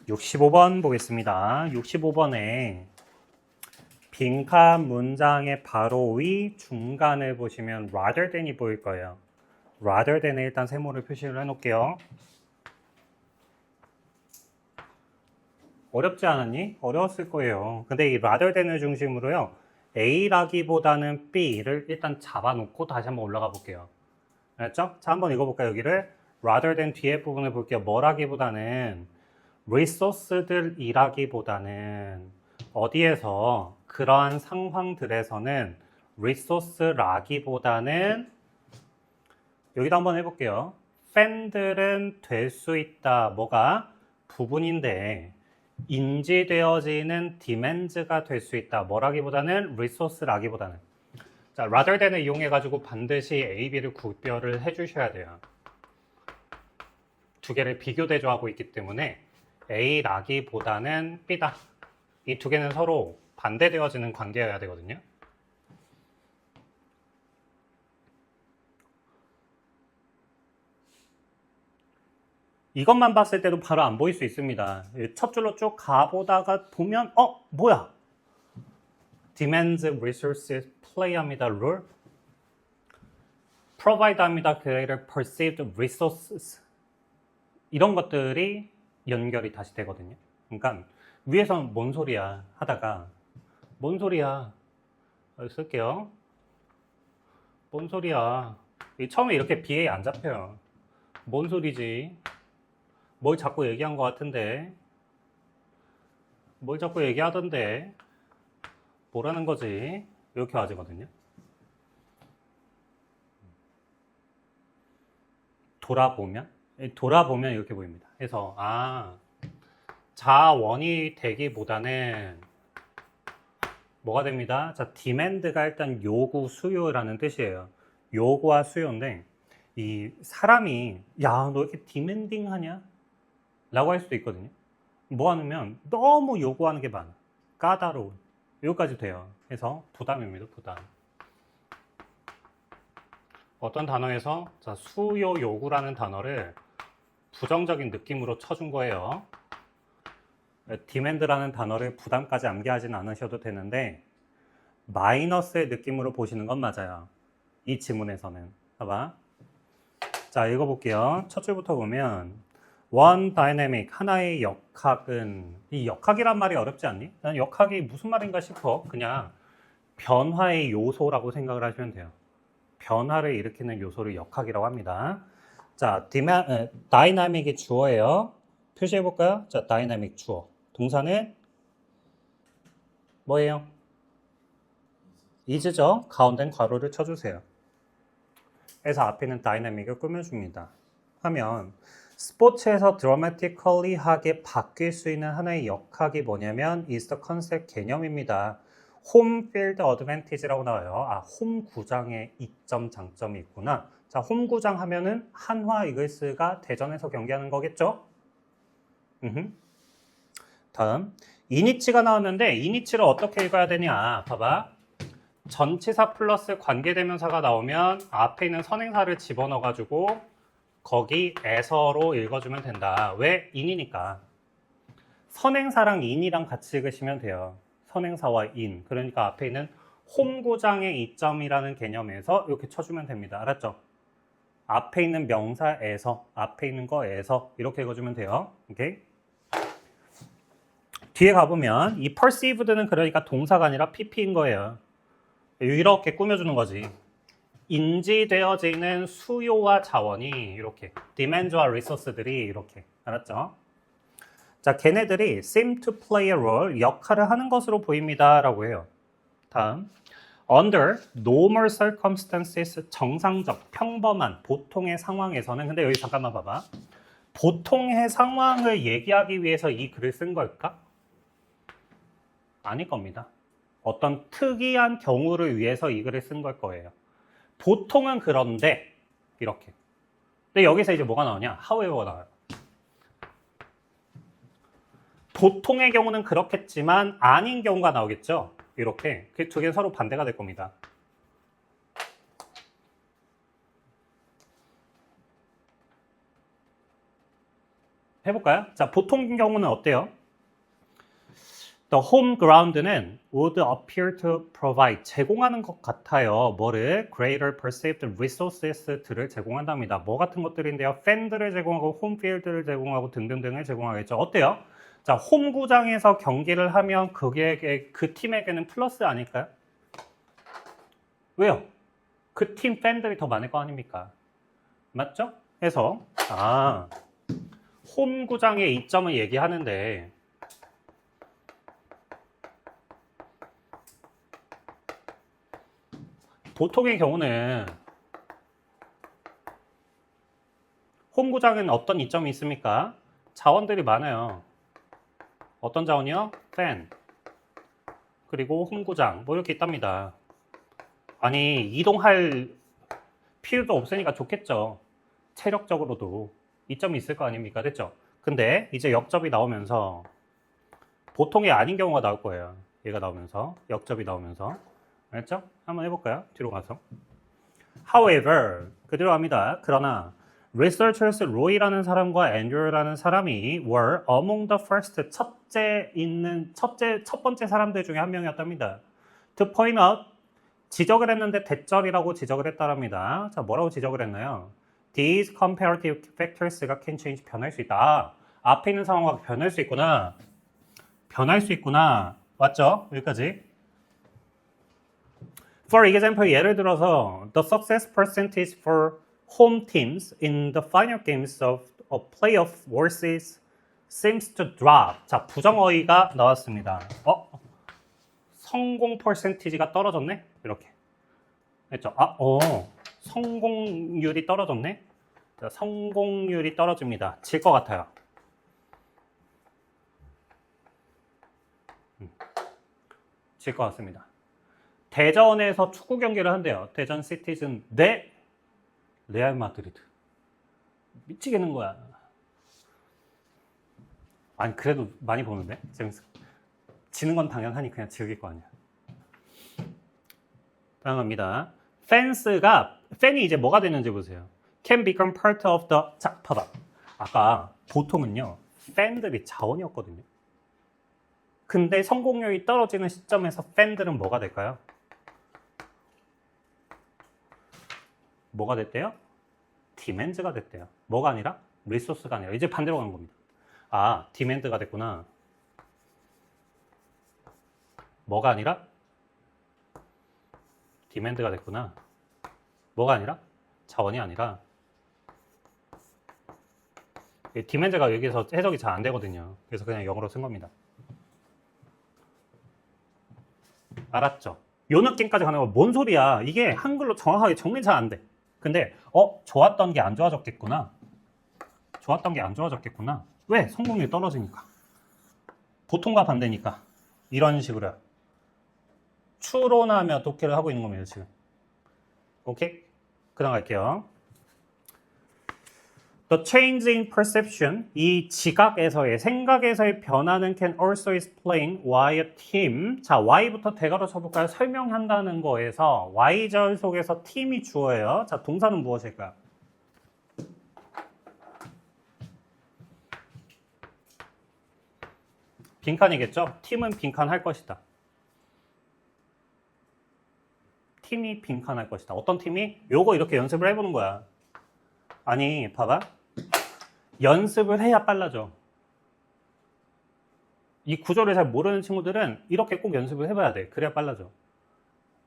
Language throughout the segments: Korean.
65번 보겠습니다. 65번에 빈칸 문장의 바로 위 중간을 보시면 rather than이 보일 거예요. rather than에 일단 세모를 표시를 해놓을게요. 어렵지 않았니? 어려웠을 거예요. 근데 이 rather than을 중심으로요. A라기보다는 B를 일단 잡아놓고 다시 한번 올라가 볼게요. 알았죠? 자, 한번 읽어볼까요, 여기를? rather than 뒤에 부분을 볼게요. 뭐라기보다는 resource들이라기보다는 어디에서 그러한 상황들에서는 resource라기보다는 여기도 한번 해볼게요. 팬들은 될 수 있다. 뭐가? 부분인데 인지되어지는 demands가 될 수 있다. 뭐라기보다는 resource라기보다는. 자, rather than을 이용해가지고 반드시 A, B를 구별을 해주셔야 돼요. 두 개를 비교 대조하고 있기 때문에 A라기보다는 B다. 이 두 개는 서로 반대되어지는 관계여야 되거든요. 이것만 봤을 때도 바로 안 보일 수 있습니다. 첫 줄로 쭉 가보다가 보면 뭐야? demands resources play 합니다. rule. provide 합니다. greater perceived resources. 이런 것들이 연결이 다시 되거든요. 그러니까 위에서는 뭔 소리야 하다가 뭔 소리야 쓸게요. 뭔 소리야. 처음에 이렇게 BA 안 잡혀요. 뭔 소리지? 뭘 자꾸 얘기한 것 같은데 뭘 자꾸 얘기하던데 뭐라는 거지? 이렇게 와지거든요. 돌아보면 이렇게 보입니다. 그래서 자원이 되기보다는 뭐가 됩니다? 자, demand가 일단 요구, 수요라는 뜻이에요. 요구와 수요인데 이 사람이 야, 너 이렇게 demanding 하냐? 라고 할 수도 있거든요. 뭐 하냐면 너무 요구하는 게 많아. 까다로운. 여기까지 돼요. 그래서 부담입니다. 부담. 어떤 단어에서 자, 수요 요구라는 단어를 부정적인 느낌으로 쳐준 거예요. demand라는 단어를 부담까지 암기하진 않으셔도 되는데 마이너스의 느낌으로 보시는 건 맞아요. 이 지문에서는. 봐봐. 자, 읽어볼게요. 첫 줄부터 보면 one dynamic, 하나의 역학은 이 역학이란 말이 어렵지 않니? 난 역학이 무슨 말인가 싶어. 그냥 변화의 요소라고 생각을 하시면 돼요. 변화를 일으키는 요소를 역학이라고 합니다. 자, dynamic이 주어예요. 표시해볼까요? 자, dynamic 주어. 동사는 뭐예요? is죠? 가운데는 괄호를 쳐주세요. 그래서 앞에는 dynamic을 꾸며줍니다. 하면 스포츠에서 dramatically하게 바뀔 수 있는 하나의 역학이 뭐냐면 is the concept 개념입니다. 홈 필드 어드밴티지라고 나와요. 홈 구장에 이점 장점이 있구나. 자, 홈 구장 하면은 한화 이글스가 대전에서 경기하는 거겠죠? 다음 이니치가 나왔는데 이니치를 어떻게 읽어야 되냐? 봐봐. 전치사 플러스 관계대명사가 나오면 앞에 있는 선행사를 집어넣어가지고 거기에서로 읽어주면 된다. 왜? 인이니까. 선행사랑 인이랑 같이 읽으시면 돼요. 선행사와 인. 그러니까 앞에 있는 홈구장의 이점이라는 개념에서 이렇게 쳐주면 됩니다. 알았죠? 앞에 있는 명사에서, 앞에 있는 거에서 이렇게 읽어주면 돼요. 오케이? 뒤에 가보면 이 perceived는 그러니까 동사가 아니라 pp인 거예요. 이렇게 꾸며주는 거지. 인지되어지는 수요와 자원이 이렇게 demand와 resource들이 이렇게. 알았죠? 자, 걔네들이 seem to play a role, 역할을 하는 것으로 보입니다 라고 해요. 다음 under normal circumstances, 정상적, 평범한, 보통의 상황에서는. 근데 여기 잠깐만 봐봐. 보통의 상황을 얘기하기 위해서 이 글을 쓴 걸까? 아닐 겁니다. 어떤 특이한 경우를 위해서 이 글을 쓴 걸 거예요. 보통은 그런데 이렇게. 근데 여기서 이제 뭐가 나오냐? however가 나와요. 보통의 경우는 그렇겠지만 아닌 경우가 나오겠죠? 이렇게. 그 두 개는 서로 반대가 될 겁니다. 해볼까요? 자, 보통 경우는 어때요? The home ground는 would appear to provide 제공하는 것 같아요. 뭐를? Greater perceived resources들을 제공한답니다. 뭐 같은 것들인데요? 팬들을 제공하고 홈필드를 제공하고 등등등을 제공하겠죠. 어때요? 자, 홈구장에서 경기를 하면 그게 그 팀에게는 플러스 아닐까요? 왜요? 그 팀 팬들이 더 많을 거 아닙니까? 맞죠? 그래서 홈구장의 이점을 얘기하는데 보통의 경우는 홈구장에는 어떤 이점이 있습니까? 자원들이 많아요. 어떤 자원이요? 팬. 그리고 홈구장. 뭐 이렇게 있답니다. 아니, 이동할 필요도 없으니까 좋겠죠. 체력적으로도 이점이 있을 거 아닙니까? 됐죠? 근데 이제 역접이 나오면서 보통이 아닌 경우가 나올 거예요. 얘가 나오면서 역접이 나오면서 알겠죠? 한번 해볼까요? 뒤로 가서 However 그대로 합니다. 그러나 Researchers 로이라는 사람과 앤드류라는 사람이 were among the first 첫 번째 사람들 중에 한 명이었답니다. To point out 지적을 했는데 대절이라고 지적을 했다랍니다. 자, 뭐라고 지적을 했나요? These comparative factors가 can change 변할 수 있다. 앞에 있는 상황과 변할 수 있구나. 변할 수 있구나. 맞죠? 여기까지. For example, 예를 들어서 the success percentage for home teams in the final games of a playoff versus seems to drop. 자, 부정어휘가 나왔습니다. 성공 퍼센티지가 떨어졌네? 이렇게. 했죠? 성공률이 떨어졌네? 자, 성공률이 떨어집니다. 질 것 같아요. 질 것 같습니다. 대전에서 축구 경기를 한대요. 대전 시티즌 대 레알 마드리드. 미치겠는 거야. 아니, 그래도 많이 보는데? 재밌어. 지는 건 당연하니 그냥 즐길 거 아니야. 다음합니다. 팬이 이제 뭐가 되는지 보세요. Can become part of the. 자, 봐봐. 아까 보통은요, 팬들이 자원이었거든요. 근데 성공률이 떨어지는 시점에서 팬들은 뭐가 될까요? 뭐가 됐대요? 디맨드가 됐대요. 뭐가 아니라? 리소스가 아니라. 이제 반대로 간 겁니다. 디맨드가 됐구나. 뭐가 아니라? 디맨드가 됐구나. 뭐가 아니라? 자원이 아니라. 디맨드가 여기서 해석이 잘 안 되거든요. 그래서 그냥 영어로 쓴 겁니다. 알았죠? 요 느낌까지 가는 거 뭔 소리야? 이게 한글로 정확하게 정리 잘 안 돼. 근데 좋았던 게 안 좋아졌겠구나. 좋았던 게 안 좋아졌겠구나. 왜? 성공률이 떨어지니까. 보통과 반대니까. 이런 식으로요. 추론하며 독해를 하고 있는 겁니다, 지금. 오케이? 그 다음 갈게요. The change in perception, 이 지각에서의, 생각에서의 변화는 can also explain why a team, 자, why부터 대괄호 쳐볼까요? 설명한다는 거에서 y절 속에서 팀이 주어예요. 자, 동사는 무엇일까요? 빈칸이겠죠? 팀은 빈칸할 것이다. 팀이 빈칸할 것이다. 어떤 팀이? 요거 이렇게 연습을 해보는 거야. 아니, 봐봐. 연습을 해야 빨라져. 이 구조를 잘 모르는 친구들은 이렇게 꼭 연습을 해봐야 돼. 그래야 빨라져.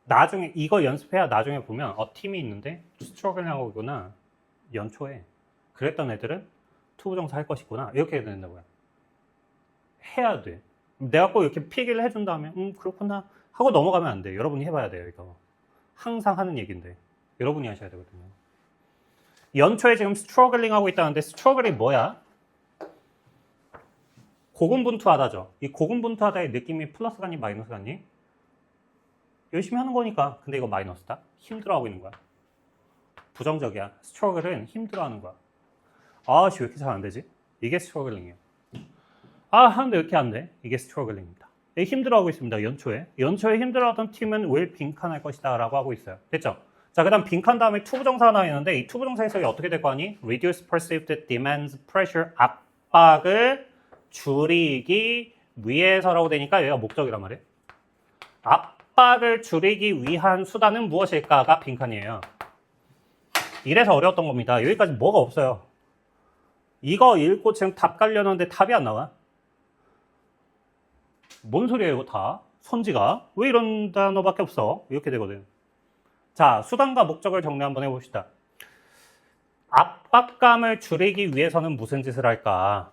나중에 이거 연습해야 나중에 보면 팀이 있는데 스트러글링 하고 있구나. 연초에. 그랬던 애들은 투부정사 할 것이구나. 이렇게 해야 된다고요. 해야 돼. 내가 꼭 이렇게 필기를 해준 다음에 그렇구나 하고 넘어가면 안 돼. 여러분이 해봐야 돼요. 이거. 항상 하는 얘기인데 여러분이 하셔야 되거든요. 연초에 지금 스트러글링 하고 있다는데 스트러글이 뭐야? 고군분투하다죠. 이 고군분투하다의 느낌이 플러스 같니 마이너스 같니? 열심히 하는 거니까. 근데 이거 마이너스다. 힘들어하고 있는 거야. 부정적이야. 스트러글은 힘들어하는 거야. 왜 이렇게 잘 안 되지? 이게 스트러글링이에요. 하는데 왜 이렇게 안 돼? 이게 스트러글링입니다. 힘들어하고 있습니다. 연초에 힘들어하던 팀은 왜 빈칸할 것이다 라고 하고 있어요. 됐죠? 자, 그 다음 빈칸 다음에 투부정사 하나 있는데 이 투부정사 해석이 어떻게 될 거 아니? Reduce perceived demands pressure up. 압박을 줄이기 위해서라고 되니까 여기가 목적이란 말이에요. 압박을 줄이기 위한 수단은 무엇일까가 빈칸이에요. 이래서 어려웠던 겁니다. 여기까지 뭐가 없어요. 이거 읽고 지금 답 깔려는데 답이 안 나와. 뭔 소리예요, 이거 다? 선지가? 왜 이런 단어밖에 없어? 이렇게 되거든. 자, 수단과 목적을 정리 한번 해봅시다. 압박감을 줄이기 위해서는 무슨 짓을 할까?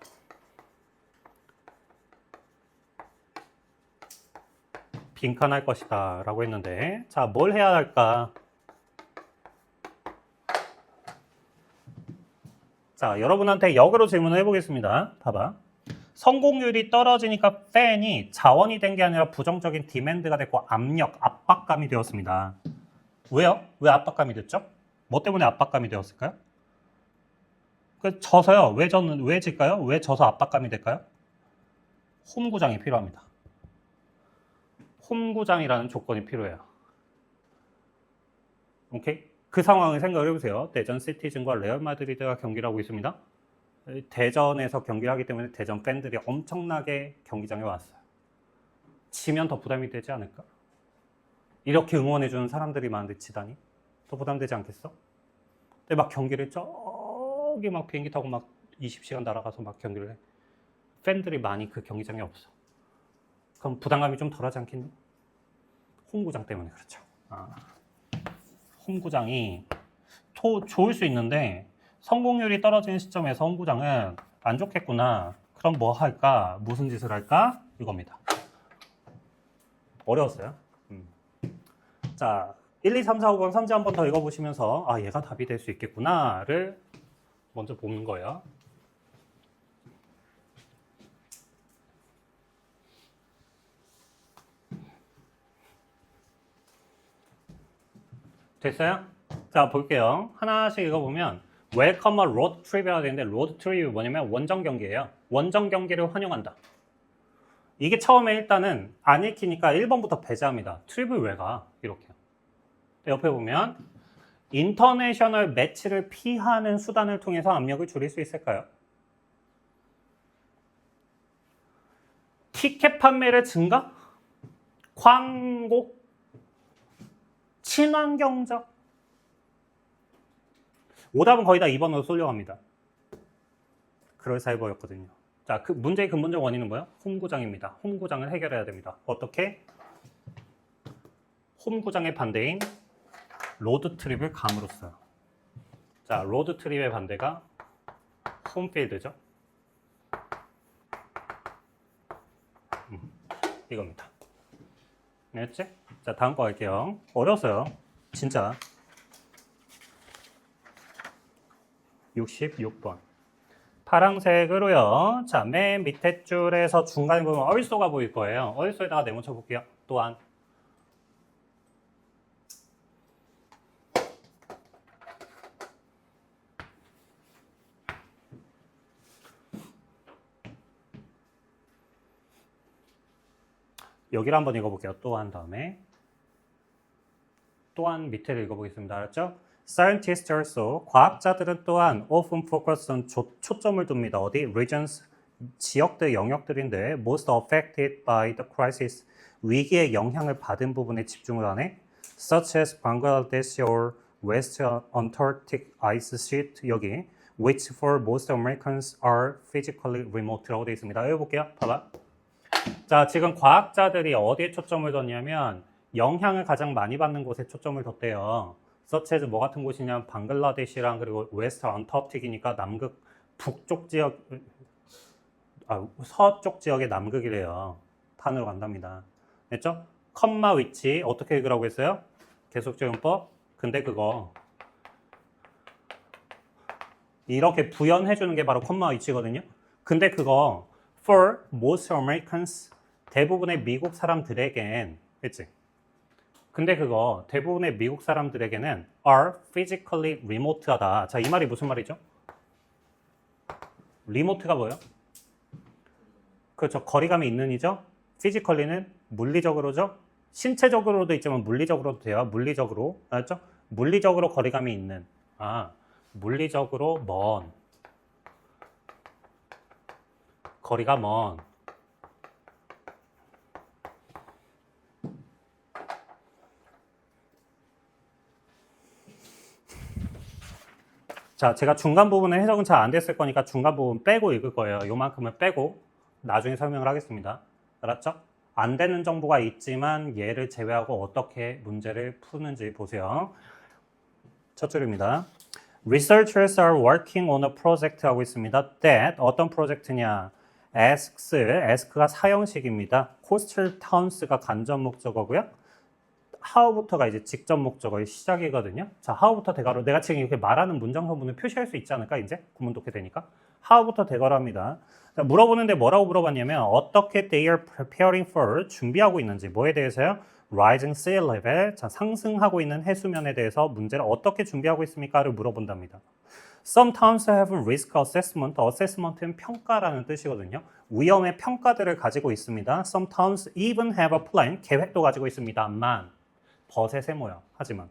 빈칸할 것이다 라고 했는데, 자, 뭘 해야 할까? 자, 여러분한테 역으로 질문을 해보겠습니다. 봐봐. 성공률이 떨어지니까 팬이 자원이 된 게 아니라 부정적인 디맨드가 됐고 압박감이 되었습니다. 왜요? 왜 압박감이 됐죠? 뭐 때문에 압박감이 되었을까요? 져서요. 왜 질까요? 왜 져서 압박감이 될까요? 홈구장이 필요합니다. 홈구장이라는 조건이 필요해요. 오케이? 그 상황을 생각을 해보세요. 대전 시티즌과 레알 마드리드가 경기를 하고 있습니다. 대전에서 경기를 하기 때문에 대전 팬들이 엄청나게 경기장에 왔어요. 지면 더 부담이 되지 않을까? 이렇게 응원해주는 사람들이 많은데 지다니? 더 부담되지 않겠어? 근데 막 경기를 저기 막 비행기 타고 막 20시간 날아가서 막 경기를 해. 팬들이 많이 그 경기장에 없어. 그럼 부담감이 좀 덜하지 않겠니? 홈구장 때문에 그렇죠. 홈구장이 좋을 수 있는데 성공률이 떨어지는 시점에서 홈구장은 안 좋겠구나. 그럼 뭐 할까? 무슨 짓을 할까? 이겁니다. 어려웠어요. 자, 1, 2, 3, 4, 5번 선지 한번 더 읽어보시면서 얘가 답이 될 수 있겠구나를 먼저 보는 거예요. 됐어요? 자, 볼게요. 하나씩 읽어보면 웰컴 어 로드 트립이라고 되는데 로드 트립이 뭐냐면 원정 경기예요. 원정 경기를 환영한다. 이게 처음에 일단은 안 읽히니까 1번부터 배제합니다. 트립을 왜 가? 이렇게. 옆에 보면 인터내셔널 매치를 피하는 수단을 통해서 압력을 줄일 수 있을까요? 티켓 판매를 증가? 광고? 친환경적? 오답은 거의 다 2번으로 쏠려갑니다. 그럴싸해 보였거든요. 자, 그 문제의 근본적 원인은 뭐예요? 홈구장입니다. 홈구장을 해결해야 됩니다. 어떻게? 홈구장의 반대인 로드 트립을 감으로써요. 자, 로드 트립의 반대가 홈필드죠. 이겁니다. 됐지? 자, 다음 거 갈게요. 어려웠어요. 진짜. 66번. 파란색으로요. 자, 맨 밑에 줄에서 중간에 보면 얼쏘가 보일 거예요. 얼쏘에다가 네모 쳐볼게요. 또한. 여기를 한번 읽어볼게요. 또한 다음에. 또한 밑에를 읽어보겠습니다. 알았죠? Scientists also, 과학자들은 또한 often focus on 초점을 둡니다. 어디? Regions, 지역들, 영역들인데 most affected by the crisis, 위기의 영향을 받은 부분에 집중을 하네. Such as Bangladesh or West Antarctic ice sheet, 여기 which for most Americans are physically remote라고 되어 있습니다. 여기 볼게요. 봐봐. 자, 지금 과학자들이 어디에 초점을 뒀냐면 영향을 가장 많이 받는 곳에 초점을 뒀대요. such as 뭐 같은 곳이냐면 방글라데시랑 그리고 웨스트 언터틱이니까 남극 북쪽 지역, 서쪽 지역의 남극이래요. 판으로 간답니다. 됐죠? 컴마 위치 어떻게 읽으라고 했어요? 계속적용법. 근데 그거 이렇게 부연해 주는 게 바로 컴마 위치거든요. 근데 그거 for most Americans, 대부분의 미국 사람들에겐, 그치? 근데 그거 대부분의 미국 사람들에게는 are physically remote하다. 자, 이 말이 무슨 말이죠? remote가 뭐예요? 그렇죠. 거리감이 있는 이죠. physically는 물리적으로죠. 신체적으로도 있지만 물리적으로도 돼요. 물리적으로. 알았죠? 물리적으로 거리감이 있는. 물리적으로 먼. 거리가 먼. 자, 제가 중간 부분에 해석은 잘 안 됐을 거니까 중간 부분 빼고 읽을 거예요. 요만큼을 빼고 나중에 설명을 하겠습니다. 알았죠? 안 되는 정보가 있지만 얘를 제외하고 어떻게 문제를 푸는지 보세요. 첫 줄입니다. Researchers are working on a project 하고 있습니다. That 어떤 프로젝트냐? ask가 사형식입니다. coastal towns가 간접 목적어고요. how부터가 이제 직접 목적어의 시작이거든요. 자, how부터 대괄호. 내가 지금 이렇게 말하는 문장 성분을 표시할 수 있지 않을까? 이제 구문 독해 되니까. how부터 대괄호 합니다. 자, 물어보는데 뭐라고 물어봤냐면 어떻게 they are preparing for 준비하고 있는지 뭐에 대해서요? rising sea level. 자, 상승하고 있는 해수면에 대해서 문제를 어떻게 준비하고 있습니까를 물어본답니다. Some towns have risk assessment. assessment는 평가라는 뜻이거든요. 위험의 평가들을 가지고 있습니다. Some towns even have a plan. 계획도 가지고 있습니다만 벗의 세모야. 하지만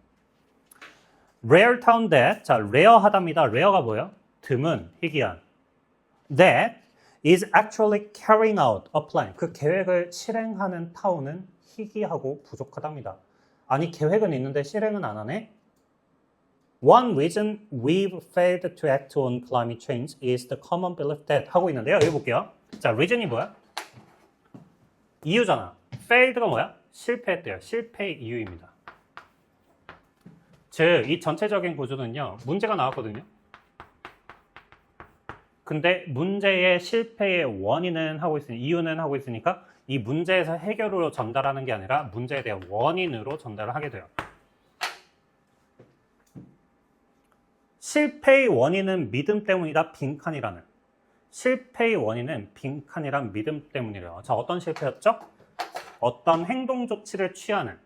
rare town that. 자, rare하답니다. rare가 뭐예요? 드문, 희귀한. That is actually carrying out a plan. 그 계획을 실행하는 타운은 희귀하고 부족하답니다. 아니, 계획은 있는데 실행은 안 하네? One reason we've failed to act on climate change is the common belief that 하고 있는데요. 여기 볼게요. 자, reason이 뭐야? 이유잖아. failed가 뭐야? 실패했대요. 실패의 이유입니다. 즉, 이 전체적인 구조는요. 문제가 나왔거든요. 근데 문제의 실패의 원인은 하고 있으니 이유는 하고 있으니까 이 문제에서 해결으로 전달하는 게 아니라 문제에 대한 원인으로 전달을 하게 돼요. 실패의 원인은 믿음 때문이다. 빈칸이라는. 실패의 원인은 빈칸이란 믿음 때문이래요. 자, 어떤 실패였죠? 어떤 행동 조치를 취하는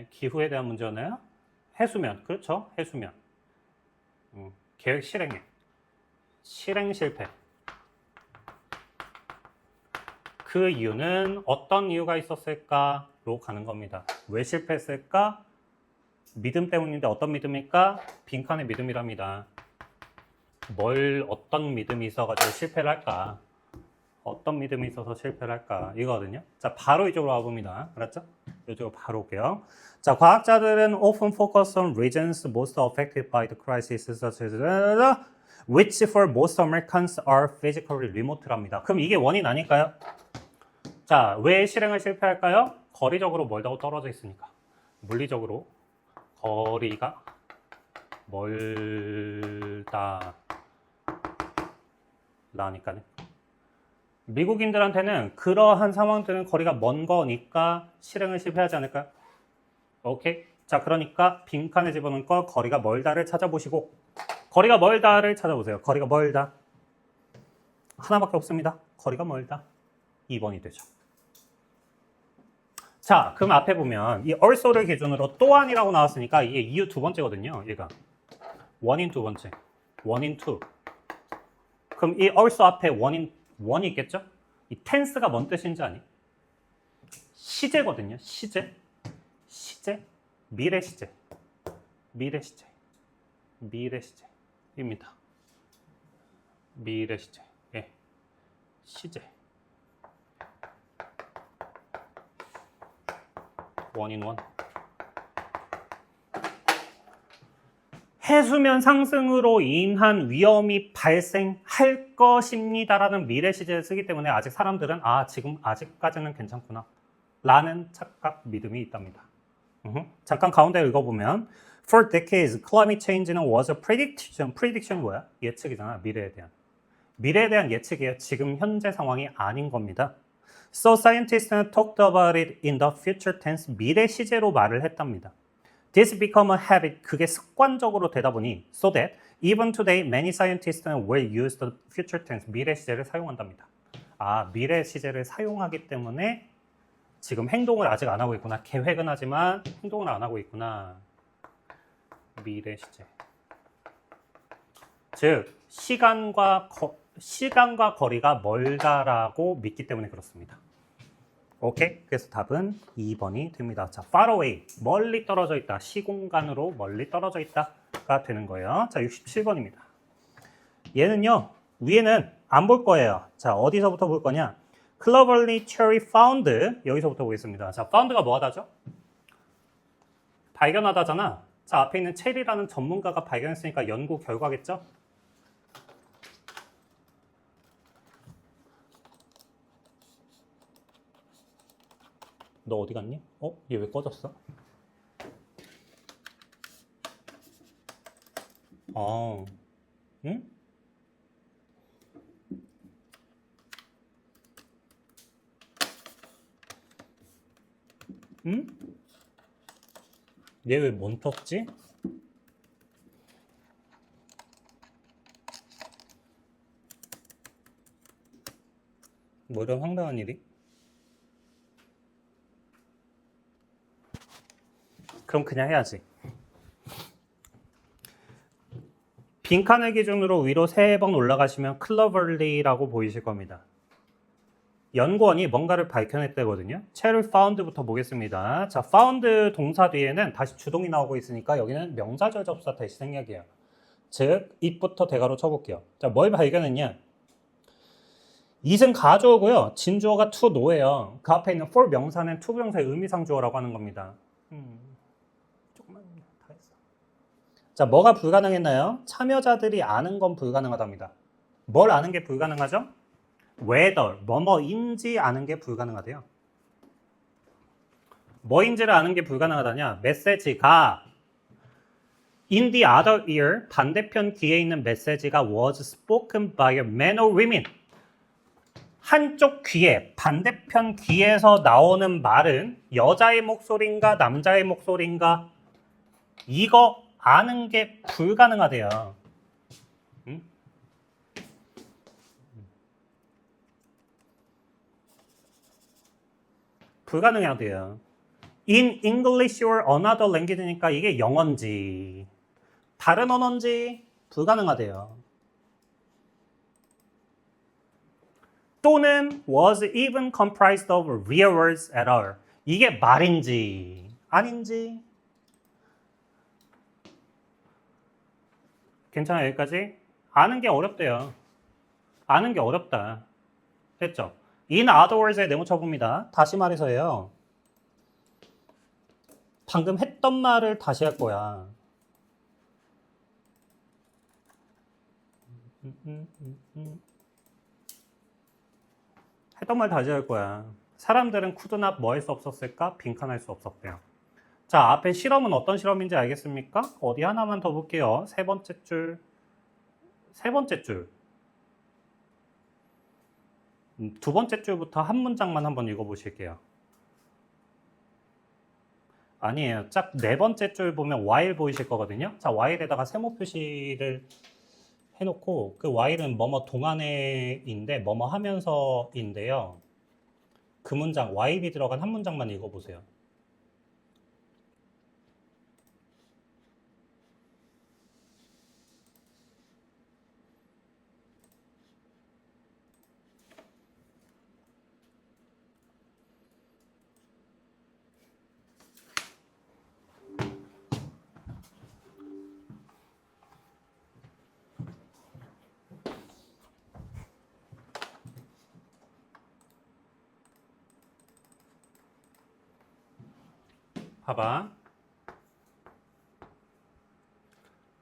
기후에 대한 문제였나요? 해수면. 그렇죠. 해수면. 계획 실행에. 실행 실패. 그 이유는 어떤 이유가 있었을까로 가는 겁니다. 왜 실패했을까? 믿음 때문인데 어떤 믿음일까? 빈칸의 믿음이랍니다. 어떤 믿음이 있어가지고 실패를 할까? 어떤 믿음이 있어서 실패를 할까? 이거거든요. 자, 바로 이쪽으로 와봅니다. 알았죠? 이쪽으로 바로 올게요. 자, 과학자들은 often focus on regions most affected by the crisis, such as which for most Americans are physically remote랍니다. 그럼 이게 원인 아닐까요? 자, 왜 실행을 실패할까요? 거리적으로 멀다고 떨어져 있으니까. 물리적으로 거리가 멀다 라니까요. 미국인들한테는 그러한 상황들은 거리가 먼 거니까 실행을 실패하지 않을까요? 오케이? 자, 그러니까 빈칸에 집어넣은 거 거리가 멀다를 찾아보시고 거리가 멀다를 찾아보세요. 거리가 멀다. 하나밖에 없습니다. 거리가 멀다. 2번이 되죠. 자, 그럼 앞에 보면 이 also를 기준으로 또한이라고 나왔으니까 이게 이유 두 번째거든요. 얘가 원인 두 번째, 원인 투. 그럼 이 also 앞에 원이 있겠죠? 이 tense가 뭔 뜻인지 아니? 시제거든요. 시제, 미래 시제, 미래시제입니다. 미래시제, 예, 시제. 원인 원. 해수면 상승으로 인한 위험이 발생할 것입니다라는 미래 시제를 쓰기 때문에 아직 사람들은 지금 아직까지는 괜찮구나 라는 착각 믿음이 있답니다. 잠깐 가운데 읽어보면 For decades, climate change는 was a prediction 뭐야? 예측이잖아. 미래에 대한 예측이에요. 지금 현재 상황이 아닌 겁니다. So scientists talked about it in the future tense. 미래 시제로 말을 했답니다. This become a habit. 그게 습관적으로 되다 보니 so that even today many scientists will use the future tense. 미래 시제를 사용한답니다. 미래 시제를 사용하기 때문에 지금 행동을 아직 안 하고 있구나. 계획은 하지만 행동을 안 하고 있구나. 미래 시제. 즉 시간과 거리가 멀다라고 믿기 때문에 그렇습니다. 오케이? 그래서 답은 2번이 됩니다. 자, far away, 멀리 떨어져 있다. 시공간으로 멀리 떨어져 있다가 되는 거예요. 자, 67번입니다. 얘는요, 위에는 안 볼 거예요. 자, 어디서부터 볼 거냐? cleverly cherry found. 여기서부터 보겠습니다. 자, found가 뭐하다죠? 발견하다잖아. 자, 앞에 있는 체리라는 전문가가 발견했으니까 연구 결과겠죠? 너 어디 갔니? 얘 왜 꺼졌어? 응? 응? 얘 왜 멈췄지? 뭐 이런 황당한 일이? 그럼 그냥 해야지. 빈칸을 기준으로 위로 3번 올라가시면 cleverly라고 보이실 겁니다. 연구원이 뭔가를 밝혀냈다거든요. 체리 found부터 보겠습니다. 자, found 동사 뒤에는 다시 주동이 나오고 있으니까 여기는 명사절 접수사 대시 생략이에요. 즉, it부터 대가로 쳐볼게요. 자, 뭘 발견했냐? it은 가주어고요. 진주어가 to know예요. 그 앞에 있는 for 명사는 to 명사의 의미상 주어라고 하는 겁니다. 조금만 다 했어. 자, 뭐가 불가능했나요? 참여자들이 아는 건 불가능하답니다. 뭘 아는 게 불가능하죠? whether, 뭐뭐인지 아는 게 불가능하대요. 뭐인지를 아는 게 불가능하다냐? 메시지가 in the other ear, 반대편 귀에 있는 메시지가 was spoken by a man or women. 한쪽 귀에, 반대편 귀에서 나오는 말은 여자의 목소리인가 남자의 목소리인가 이거 아는 게 불가능하대요. 응? 불가능하대요. In English or another language니까 이게 영어인지 다른 언어인지 불가능하대요. 또는 was even comprised of real words at all. 이게 말인지 아닌지. 괜찮아요, 여기까지? 아는 게 어렵대요. 아는 게 어렵다. 됐죠? In other words에 네모 쳐봅니다. 다시 말해서요. 방금 했던 말을 다시 할 거야. 했던 말 다시 할 거야. 사람들은 could나 뭐 할 수 없었을까? 빈칸할 수 없었대요. 자, 앞에 실험은 어떤 실험인지 알겠습니까? 어디 하나만 더 볼게요. 세 번째 줄. 두 번째 줄부터 한 문장만 한번 읽어보실게요. 아니에요. 짝 네 번째 줄 보면 while 보이실 거거든요. 자, while에다가 세모 표시를 해놓고 그 while은 뭐뭐 동안에인데 뭐뭐 하면서인데요. 그 문장 while이 들어간 한 문장만 읽어보세요. 봐봐.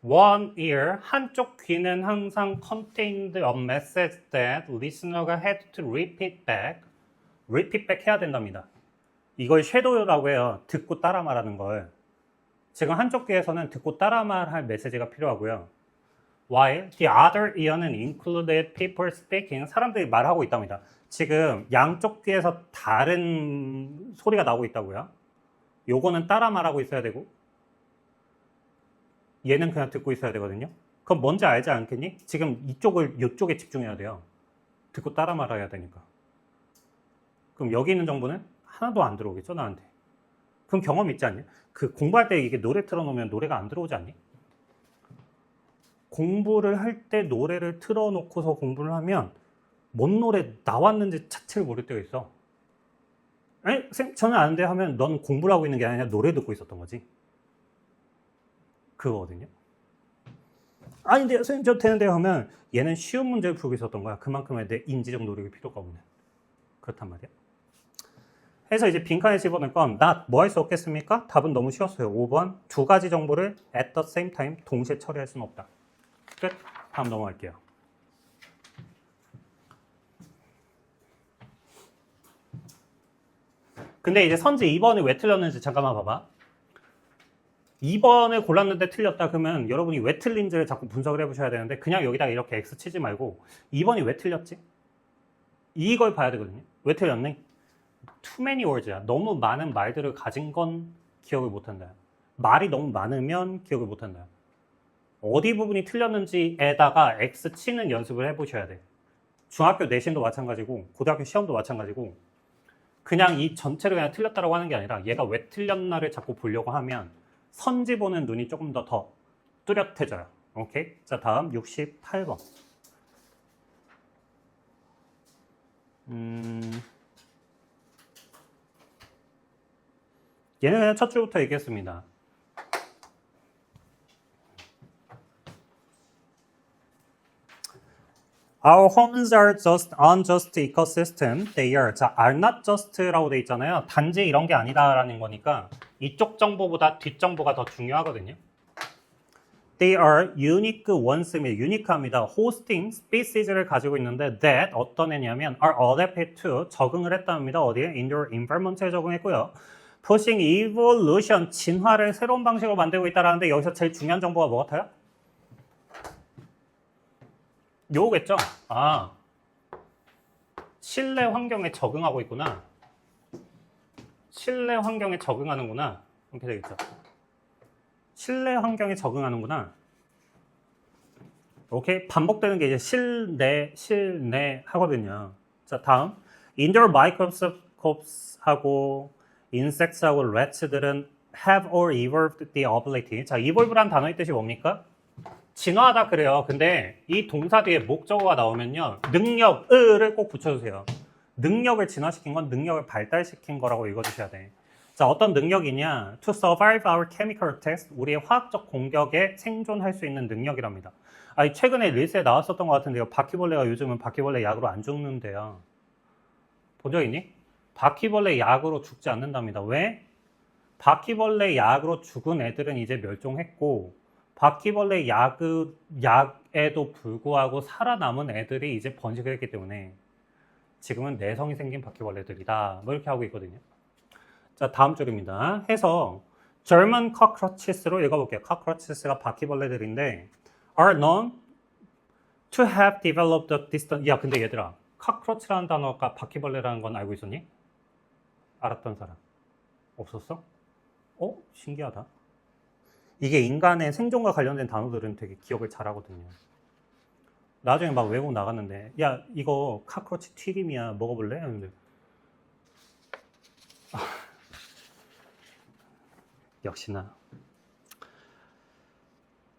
One ear, 한쪽 귀는 항상 contained a message that listener가 had to repeat back. repeat back 해야 된답니다. 이걸 shadow라고 해요. 듣고 따라 말하는 걸. 지금 한쪽 귀에서는 듣고 따라 말할 메시지가 필요하고요. While the other ear는 included people speaking. 사람들이 말하고 있답니다. 지금 양쪽 귀에서 다른 소리가 나오고 있다고요. 요거는 따라 말하고 있어야 되고 얘는 그냥 듣고 있어야 되거든요. 그럼 뭔지 알지 않겠니? 지금 이쪽에 집중해야 돼요. 듣고 따라 말해야 되니까. 그럼 여기 있는 정보는 하나도 안 들어오겠죠, 나한테. 그럼 경험 있지 않니? 그 공부할 때 이게 노래 틀어놓으면 노래가 안 들어오지 않니? 공부를 할 때 노래를 틀어놓고서 공부를 하면 뭔 노래 나왔는지 자체를 모를 때가 있어. 아니, 쌤, 저는 아는데 하면 넌 공부를 하고 있는 게 아니라 노래 듣고 있었던 거지. 그거거든요. 아닌데요, 선생님 저 되는데요 하면 얘는 쉬운 문제를 풀고 있었던 거야. 그만큼의 내 인지적 노력이 필요가 없는. 그렇단 말이야. 해서 이제 빈칸에 집어넣을 건 나 뭐 할 수 없겠습니까? 답은 너무 쉬웠어요. 5번 두 가지 정보를 at the same time 동시에 처리할 수는 없다. 끝. 다음 넘어갈게요. 근데 이제 선지 2번이 왜 틀렸는지 잠깐만 봐봐. 2번을 골랐는데 틀렸다 그러면 여러분이 왜 틀린지를 자꾸 분석을 해보셔야 되는데 그냥 여기다가 이렇게 X 치지 말고 2번이 왜 틀렸지? 이걸 봐야 되거든요. 왜 틀렸니? Too many words야. 너무 많은 말들을 가진 건 기억을 못한다. 말이 너무 많으면 기억을 못한다. 어디 부분이 틀렸는지에다가 X 치는 연습을 해보셔야 돼. 중학교 내신도 마찬가지고 고등학교 시험도 마찬가지고 그냥 이 전체를 그냥 틀렸다고 하는 게 아니라 얘가 왜 틀렸나를 자꾸 보려고 하면 선지 보는 눈이 조금 더 뚜렷해져요. 오케이? 자, 다음 68번. 얘는 그냥 첫 줄부터 얘기했습니다. Our homes are just unjust ecosystem. They are. 자, are not just라고 돼 있잖아요. 단지 이런 게 아니다라는 거니까 이쪽 정보보다 뒷 정보가 더 중요하거든요. They are unique ones입니다. 유니크합니다. hosting species를 가지고 있는데 that 어떤 애냐면 are adapted to 적응을 했답니다. 어디에? in your environment에 적응했고요. pushing evolution 진화를 새로운 방식으로 만들고 있다라는데 여기서 제일 중요한 정보가 뭐 같아요? 요거겠죠? 아, 실내 환경에 적응하고 있구나. 실내 환경에 적응하는구나. 이렇게 되겠죠. 실내 환경에 적응하는구나. 오케이? 반복되는 게 이제 실내 하거든요. 자, 다음. Indoor microscopes하고 insects하고 rats들은 have or evolved the ability. 자, evolve란 단어의 뜻이 뭡니까? 진화하다 그래요. 근데 이 동사 뒤에 목적어가 나오면요. 능력을 꼭 붙여주세요. 능력을 진화시킨 건 능력을 발달시킨 거라고 읽어주셔야 돼. 자, 어떤 능력이냐? To survive our chemical attacks. 우리의 화학적 공격에 생존할 수 있는 능력이랍니다. 아니, 최근에 릴스에 나왔었던 것 같은데요. 바퀴벌레가 요즘은 바퀴벌레 약으로 안 죽는데요. 본 적 있니? 바퀴벌레 약으로 죽지 않는답니다. 왜? 바퀴벌레 약으로 죽은 애들은 이제 멸종했고 바퀴벌레 약에도 불구하고 살아남은 애들이 이제 번식을 했기 때문에 지금은 내성이 생긴 바퀴벌레들이다. 뭐 이렇게 하고 있거든요. 자, 다음 줄입니다. 해서 German cockroaches로 읽어볼게요. cockroaches가 바퀴벌레들인데 are known to have developed a distance. 야, 근데 얘들아, cockroach라는 단어가 바퀴벌레라는 건 알고 있었니? 알았던 사람 없었어? 신기하다. 이게 인간의 생존과 관련된 단어들은 되게 기억을 잘하거든요. 나중에 막 외국 나갔는데 야 이거 카크로치 튀김이야 먹어볼래? 하는데 역시나.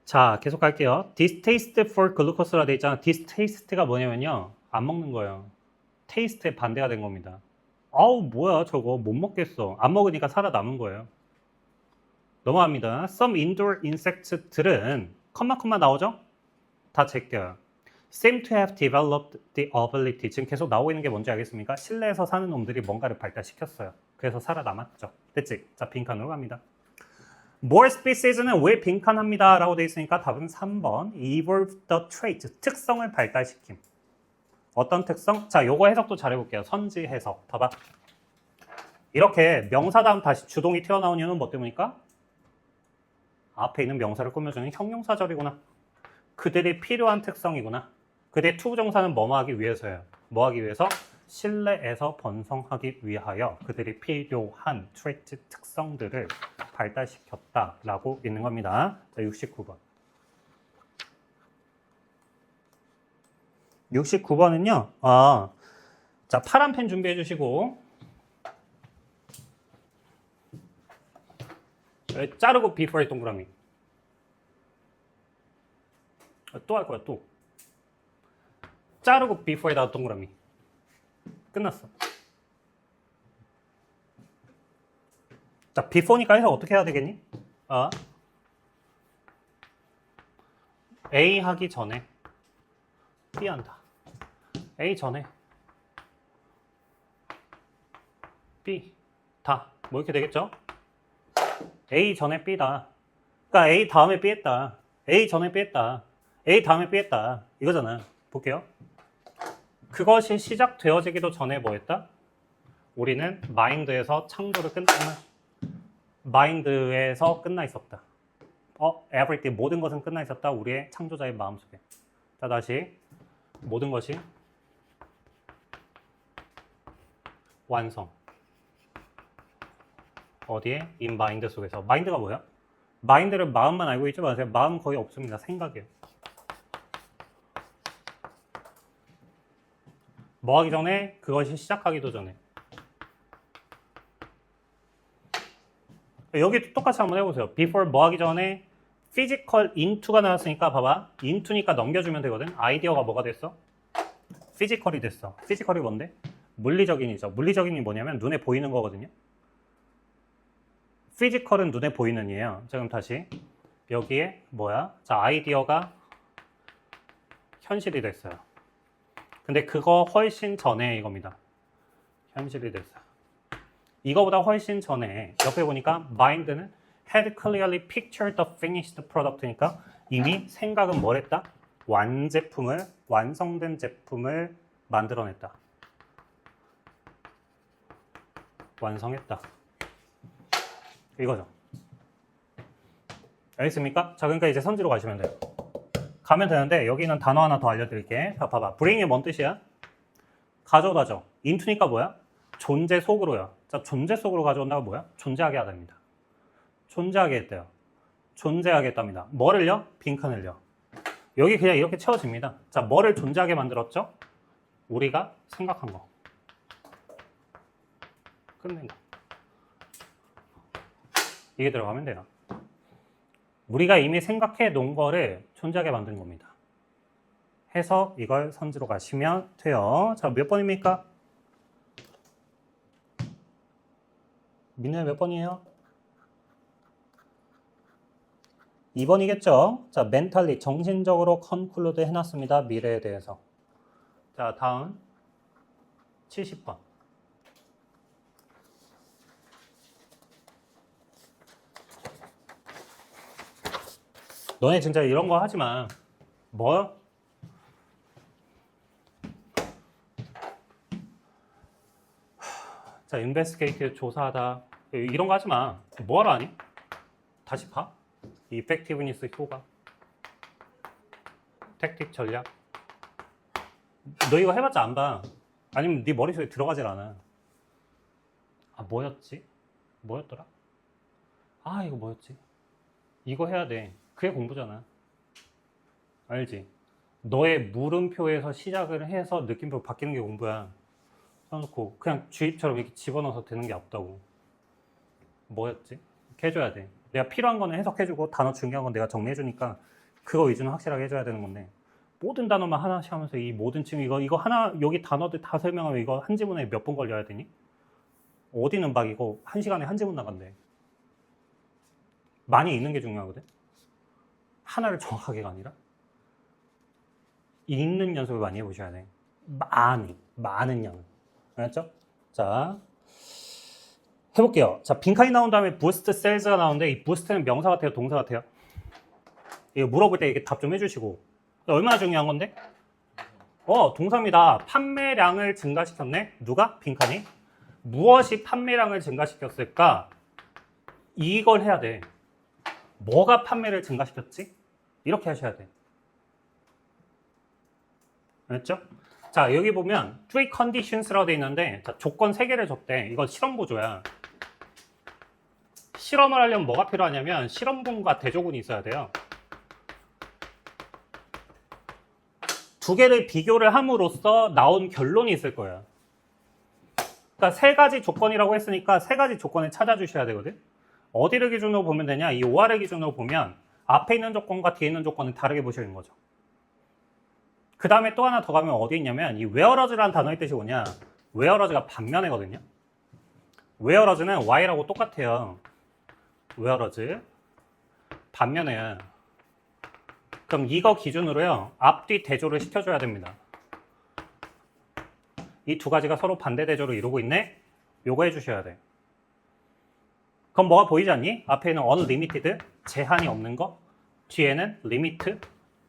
자 계속 갈게요. distaste for glucose라 돼 있잖아. distaste가 뭐냐면요 안 먹는 거예요. taste의 반대가 된 겁니다. 아우 뭐야 저거 못 먹겠어. 안 먹으니까 살아남은 거예요. 넘어갑니다. Some indoor insects들은 컴마 나오죠? 다 제껴요. Seem to have developed the ability. 지금 계속 나오고 있는 게 뭔지 알겠습니까? 실내에서 사는 놈들이 뭔가를 발달시켰어요. 그래서 살아남았죠. 됐지? 자, 빈칸으로 갑니다. More species는 왜 빈칸합니다? 라고 되어 있으니까 답은 3번. Evolve the trait. 특성을 발달시킴. 어떤 특성? 자, 요거 해석도 잘 해볼게요. 선지 해석. 봐봐. 이렇게 명사 다음 다시 주동이 튀어나온 이유는 뭐 때문일까? 앞에 있는 명사를 꾸며주는 형용사절이구나. 그들이 필요한 특성이구나. 그들의 투부정사는 뭐뭐 하기 위해서예요. 뭐 하기 위해서? 실내에서 번성하기 위하여 그들이 필요한 트레이트 특성들을 발달시켰다라고 있는 겁니다. 자, 69번. 69번은요. 자, 파란 펜 준비해 주시고 자르고 비포의 동그라미. 또 할 거야 또. 자르고 before에다가 동그라미. 끝났어. 자, before니까 해서 어떻게 해야 되겠니? A 하기 전에 B 한다. A 전에 B 다. 뭐 이렇게 되겠죠? A 전에 B다. 그러니까 A 다음에 B 했다. A 전에 B 했다. A 다음에 B 했다. 이거잖아. 볼게요. 그것이 시작되어지기도 전에 뭐 했다? 우리는 마인드에서 창조를 마인드에서 끝나 있었다. everything 모든 것은 끝나 있었다. 우리의 창조자의 마음속에. 자, 다시 모든 것이 완성. 어디에? in 마인드 속에서. 마인드가 뭐야? 마인드를 마음만 알고 있지 마세요. 마음 거의 없습니다. 생각이에요. 뭐 하기 전에? 그것이 시작하기도 전에. 여기 똑같이 한번 해보세요. before 뭐 하기 전에 physical into가 나왔으니까 봐봐. into니까 넘겨주면 되거든. 아이디어가 뭐가 됐어? physical이 됐어. physical이 뭔데? 물리적인이죠. 물리적인이 뭐냐면 눈에 보이는 거거든요. physical은 눈에 보이는 이에요. 자, 그럼 다시 여기에 뭐야? 자, 아이디어가 현실이 됐어요. 근데 그거 훨씬 전에 이겁니다. 현실이 됐어요. 이거보다 훨씬 전에 옆에 보니까 mind는 had clearly pictured the finished product니까 이미 생각은 뭘 했다? 완성된 제품을 만들어냈다. 완성했다. 이거죠. 알겠습니까? 자, 그러니까 이제 선지로 가시면 돼요. 가면 되는데 여기는 단어 하나 더 알려드릴게. 자, 봐봐. bring이 뭔 뜻이야? 가져다죠. into니까 뭐야? 존재 속으로요. 자, 존재 속으로 가져온다가 뭐야? 존재하게 하답니다. 존재하게 했대요. 존재하게 했답니다. 뭐를요? 빈칸을요. 여기 그냥 이렇게 채워집니다. 자, 뭐를 존재하게 만들었죠? 우리가 생각한 거. 끝낸 거. 이게 들어가면 돼요. 우리가 이미 생각해 놓은 거를 존재하게 만든 겁니다. 해서 이걸 선지로 가시면 돼요. 자, 몇 번입니까? 민우야 몇 번이에요? 2번이겠죠? 자, 멘탈리 정신적으로 컨클루드 해놨습니다. 미래에 대해서. 자, 다음 70번. 너네 진짜 이런 거 하지 마. 뭐? 자, 인베스티게이트 조사하다. 이런 거 하지 마. 뭐하러 하니? 다시 봐. 이펙티브니스 효과. 택틱 전략. 너 이거 해봤자 안 봐. 아니면 네 머릿속에 들어가질 않아. 아, 뭐였지? 뭐였더라? 아, 이거 뭐였지? 이거 해야 돼. 그게 공부잖아. 알지? 너의 물음표에서 시작을 해서 느낌표 바뀌는 게 공부야. 써놓고 그냥 주입처럼 이렇게 집어넣어서 되는 게 없다고. 뭐였지? 이렇게 해줘야 돼. 내가 필요한 거는 해석해주고 단어 중요한 건 내가 정리해주니까 그거 위주는 확실하게 해줘야 되는 건데 모든 단어만 하나씩 하면서 이 모든 지금 이거 하나 여기 단어들 다 설명하면 이거 한 지문에 몇 번 걸려야 되니? 어디는 막 이거 한 시간에 한 지문 나간대. 많이 읽는 게 중요하거든. 하나를 정확하게가 아니라 읽는 연습을 많이 해보셔야 돼. 많은 양. 알았죠? 자, 해볼게요. 자, 빈칸이 나온 다음에 boost sales가 나오는데 이 boost는 명사 같아요? 동사 같아요? 이거 물어볼 때 이렇게 답 좀 해주시고. 얼마나 중요한 건데? 동사입니다. 판매량을 증가시켰네. 누가? 빈칸이. 무엇이 판매량을 증가시켰을까? 이걸 해야 돼. 뭐가 판매를 증가시켰지? 이렇게 하셔야 돼. 알았죠? 자, 여기 보면 three conditions라고 돼 있는데 자, 조건 3개를 줬대. 이거 실험 보조야. 실험을 하려면 뭐가 필요하냐면 실험군과 대조군이 있어야 돼요. 두 개를 비교를 함으로써 나온 결론이 있을 거예요. 그러니까 3가지 조건이라고 했으니까 3가지 조건을 찾아주셔야 되거든. 어디를 기준으로 보면 되냐? 이 OR을 기준으로 보면 앞에 있는 조건과 뒤에 있는 조건을 다르게 보시는 거죠. 그 다음에 또 하나 더 가면 어디 있냐면 이 whereas라는 단어의 뜻이 뭐냐? whereas가 반면이거든요. whereas는 y라고 똑같아요. whereas 반면에 그럼 이거 기준으로요. 앞뒤 대조를 시켜줘야 됩니다. 이 두 가지가 서로 반대 대조를 이루고 있네? 요거 해주셔야 돼. 그럼 뭐가 보이지 않니? 앞에는 unlimited, 제한이 없는 거. 뒤에는 limit,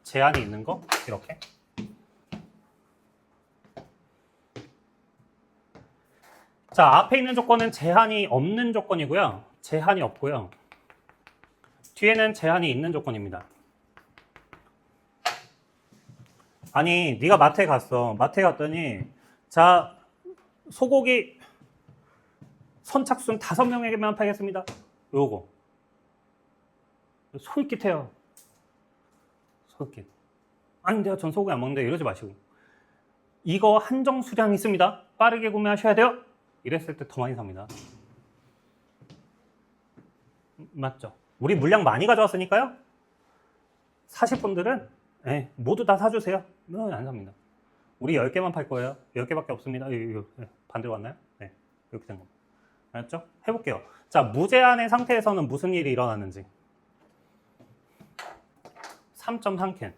제한이 있는 거. 이렇게. 자, 앞에 있는 조건은 제한이 없는 조건이고요. 제한이 없고요. 뒤에는 제한이 있는 조건입니다. 아니, 네가 마트에 갔어. 마트에 갔더니 자, 소고기 선착순 5명에게만 팔겠습니다. 요거. 솔깃해요. 솔깃. 아닌데요, 전 소고기 안 먹는데 이러지 마시고. 이거 한정 수량 있습니다. 빠르게 구매하셔야 돼요. 이랬을 때 더 많이 삽니다. 맞죠? 우리 물량 많이 가져왔으니까요. 사실 분들은 모두 다 사주세요. 안 삽니다. 우리 10개만 팔 거예요. 10개밖에 없습니다. 반대로 왔나요? 네. 이렇게 된 겁니다. 알았죠? 해볼게요. 자, 무제한의 상태에서는 무슨 일이 일어나는지. 3.3캔.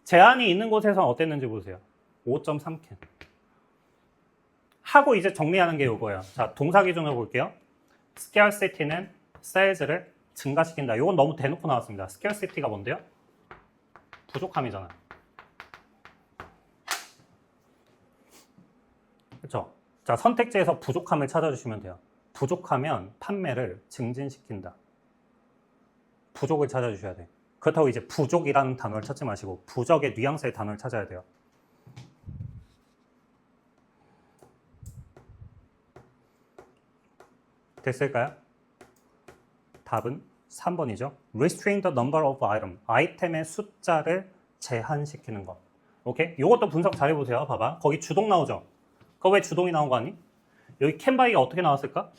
제한이 있는 곳에서는 어땠는지 보세요. 5.3캔. 하고 이제 정리하는 게 이거예요. 자, 동사 기준으로 볼게요. scarcity는 sales를 증가시킨다. 이건 너무 대놓고 나왔습니다. scarcity가 뭔데요? 부족함이잖아요. 그렇죠? 자, 선택지에서 부족함을 찾아주시면 돼요. 부족하면 판매를 증진시킨다. 부족을 찾아주셔야 돼. 그렇다고 이제 부족이라는 단어를 찾지 마시고 부족의 뉘앙스의 단어를 찾아야 돼요. 됐을까요? 답은 3번이죠. Restrain the number of item. 아이템의 숫자를 제한시키는 것. 오케이? 이것도 분석 잘 해보세요. 봐봐. 거기 주동 나오죠? 그거 왜 주동이 나온 거 아니? 여기 캔바이가 어떻게 나왔을까?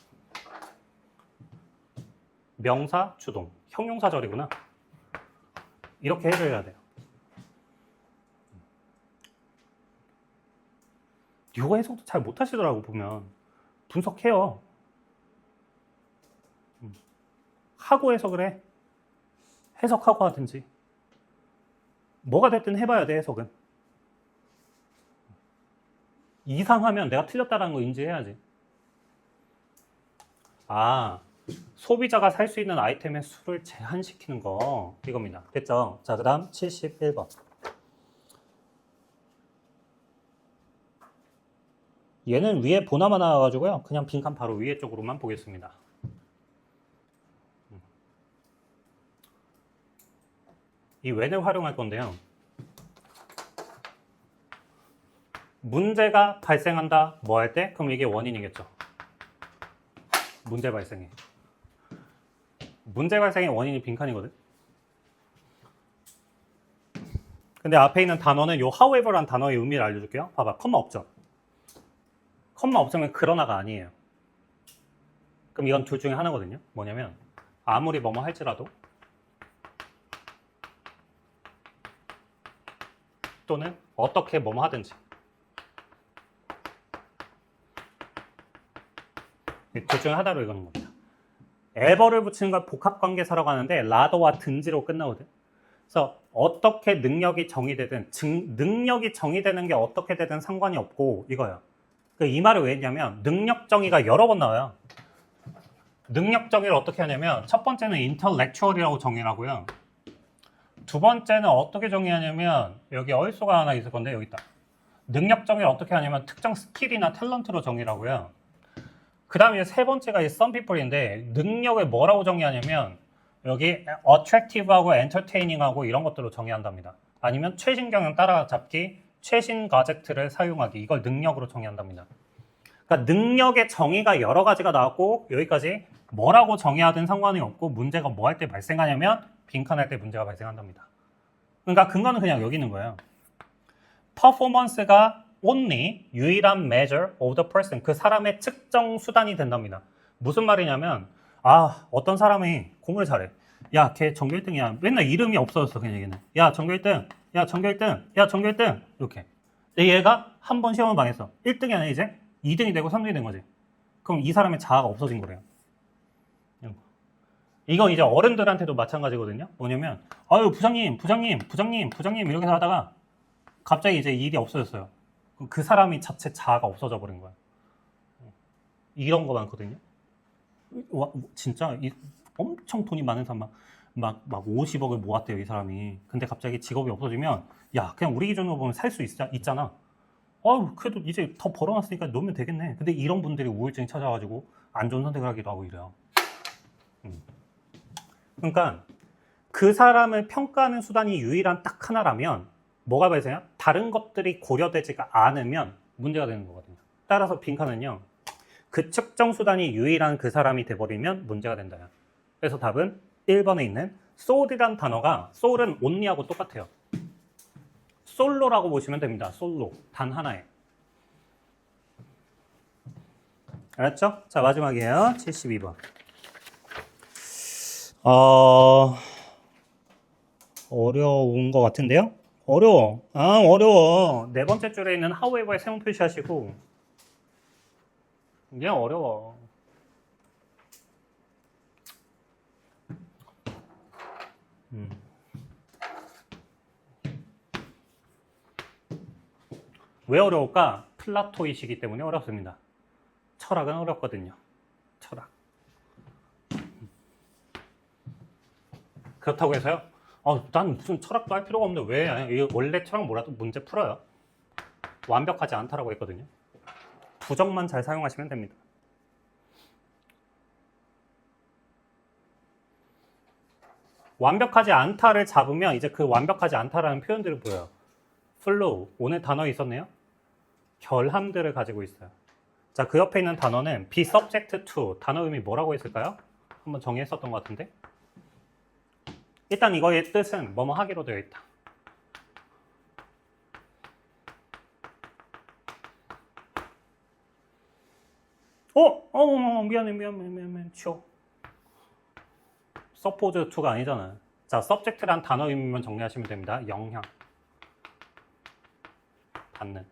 명사, 주동. 형용사절이구나. 이렇게 해줘야 돼요. 이거 해석도 잘 못하시더라고 보면. 분석해요. 하고 해석을 해. 해석하고 하든지. 뭐가 됐든 해봐야 돼, 해석은. 이상하면 내가 틀렸다는 거 인지해야지. 아, 소비자가 살 수 있는 아이템의 수를 제한시키는 거. 이겁니다. 됐죠? 자, 그 다음 71번. 얘는 위에 보나마 나와가지고요. 그냥 빈칸 바로 위에 쪽으로만 보겠습니다. 이 when을 활용할 건데요. 문제가 발생한다. 뭐 할 때? 그럼 이게 원인이겠죠. 문제 발생해. 문제 발생의 원인이 빈칸이거든. 근데 앞에 있는 단어는 요 however란 단어의 의미를 알려줄게요. 봐봐. 컴마 없죠. 컴마 없으면 그러나가 아니에요. 그럼 이건 둘 중에 하나거든요. 뭐냐면 아무리 뭐뭐 할지라도 또는 어떻게 뭐뭐 하든지 둘 중에 하나로 이거는 겁니다. 에버를 붙이는 걸 복합관계사라고 하는데 라더와 든지로 끝나거든. 그래서 어떻게 능력이 정의되든 능력이 정의되는 게 어떻게 되든 상관이 없고 이거예요. 이 말을 왜 했냐면 능력 정의가 여러 번 나와요. 능력 정의를 어떻게 하냐면 첫 번째는 intellectual이라고 정의를 하고요. 두 번째는 어떻게 정의하냐면 여기 어휘소가 하나 있을 건데 여기 있다. 능력 정의를 어떻게 하냐면 특정 스킬이나 탤런트로 정의를 하고요. 그 다음에 세 번째가 이 some people인데 능력을 뭐라고 정의하냐면 여기 attractive하고 entertaining하고 이런 것들로 정의한답니다. 아니면 최신 경영 따라잡기, 최신 가제트를 사용하기 이걸 능력으로 정의한답니다. 그러니까 능력의 정의가 여러 가지가 나왔고 여기까지 뭐라고 정의하든 상관이 없고 문제가 뭐 할 때 발생하냐면 빈칸할 때 문제가 발생한답니다. 그러니까 근거는 그냥 여기 있는 거예요. 퍼포먼스가 only 유일한 measure of the person 그 사람의 측정 수단이 된답니다. 무슨 말이냐면 어떤 사람이 공부를 잘해. 야, 걔 전교 1등이야. 맨날 이름이 없어졌어 그냥 얘는. 야, 전교 1등. 야, 전교 1등. 야, 전교 1등. 이렇게. 근데 얘가 한 번 시험을 망했어. 1등이 아니라 이제 2등이 되고 3등이 된 거지. 그럼 이 사람의 자아가 없어진 거래요. 이거 이제 어른들한테도 마찬가지거든요. 뭐냐면 아유 부장님 이렇게 하다가 갑자기 이제 일이 없어졌어요. 그 사람이 자체 자아가 없어져 버린 거야. 이런 거 많거든요. 와, 진짜 엄청 돈이 많은 사람 막 50억을 모았대요 이 사람이. 근데 갑자기 직업이 없어지면 야 그냥 우리 기준으로 보면 살 수 있잖아. 그래도 이제 더 벌어놨으니까 놓으면 되겠네. 근데 이런 분들이 우울증이 찾아가지고 안 좋은 선택을 하기도 하고 이래요. 그러니까 그 사람을 평가하는 수단이 유일한 딱 하나라면 뭐가 발생해요? 다른 것들이 고려되지가 않으면 문제가 되는 거거든요. 따라서 빈칸은요. 그 측정 수단이 유일한 그 사람이 돼버리면 문제가 된다. 그래서 답은 1번에 있는 soul이란 단어가 soul은 only하고 똑같아요. 솔로라고 보시면 됩니다. 솔로. 단 하나에. 알았죠? 자, 마지막이에요. 72번. 어려운 것 같은데요? 어려워. 어려워. 네 번째 줄에 있는 however에 세모 표시하시고. 이게 어려워. 왜 어려울까? 플라토이시기 때문에 어렵습니다. 철학은 어렵거든요. 철학. 그렇다고 해서요? 난 무슨 철학도 할 필요가 없는데 왜? 원래 철학 뭐라도 문제 풀어요. 완벽하지 않다라고 했거든요. 부정만 잘 사용하시면 됩니다. 완벽하지 않다를 잡으면 이제 그 완벽하지 않다라는 표현들을 보여요. flow, 오늘 단어 있었네요. 결함들을 가지고 있어요. 자, 그 옆에 있는 단어는 be subject to, 단어 의미 뭐라고 했을까요? 한번 정의했었던 것 같은데. 일단 이거의 뜻은 뭐뭐 하기로 되어 있다. 미안해. 치워. suppose to가 아니잖아요. 자, subject란 단어 의미만 정리하시면 됩니다. 영향. 받는.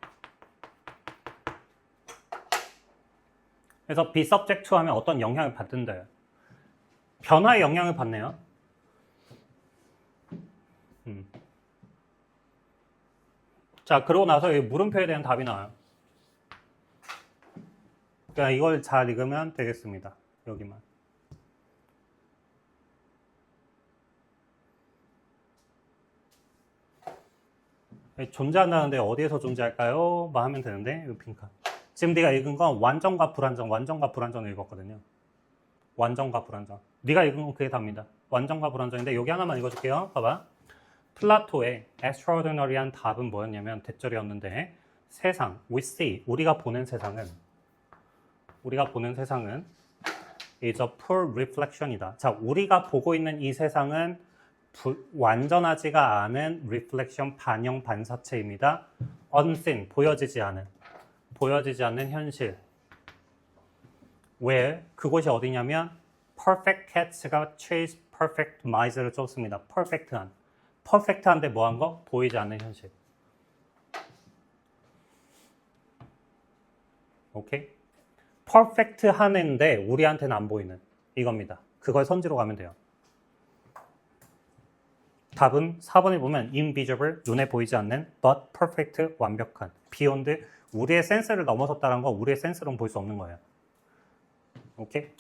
그래서 be subject to 하면 어떤 영향을 받는다요. 변화의 영향을 받네요. 자, 그러고 나서 이 물음표에 대한 답이 나와요. 그러니까 이걸 잘 읽으면 되겠습니다. 여기만. 존재한다는데 어디에서 존재할까요? 뭐 하면 되는데 이거 빈칸. 지금 네가 읽은 건 완전과 불완전을 읽었거든요. 완전과 불완전. 네가 읽은 건 그게 답니다. 완전과 불완전인데 여기 하나만 읽어줄게요. 봐봐. 플라토의 extraordinary한 답은 뭐였냐면 대절이었는데 세상, we see, 우리가 보는 세상은 is a poor reflection이다. 자, 우리가 보고 있는 이 세상은 완전하지가 않은 reflection, 반영, 반사체입니다. unseen, 보여지지 않는 현실. 왜? 그곳이 어디냐면 perfect cats가 chase perfect mice를 쫓습니다. 퍼펙트한데 뭐한 거? 보이지 않는 현실. 오케이? 퍼펙트한데 우리한테는 안 보이는 이겁니다. 그걸 선지로 가면 돼요. 답은 4번에 보면 invisible, 눈에 보이지 않는 but perfect, 완벽한. beyond, 우리의 센스를 넘어섰다는 거 우리의 센스로는 볼 수 없는 거예요. 오케이?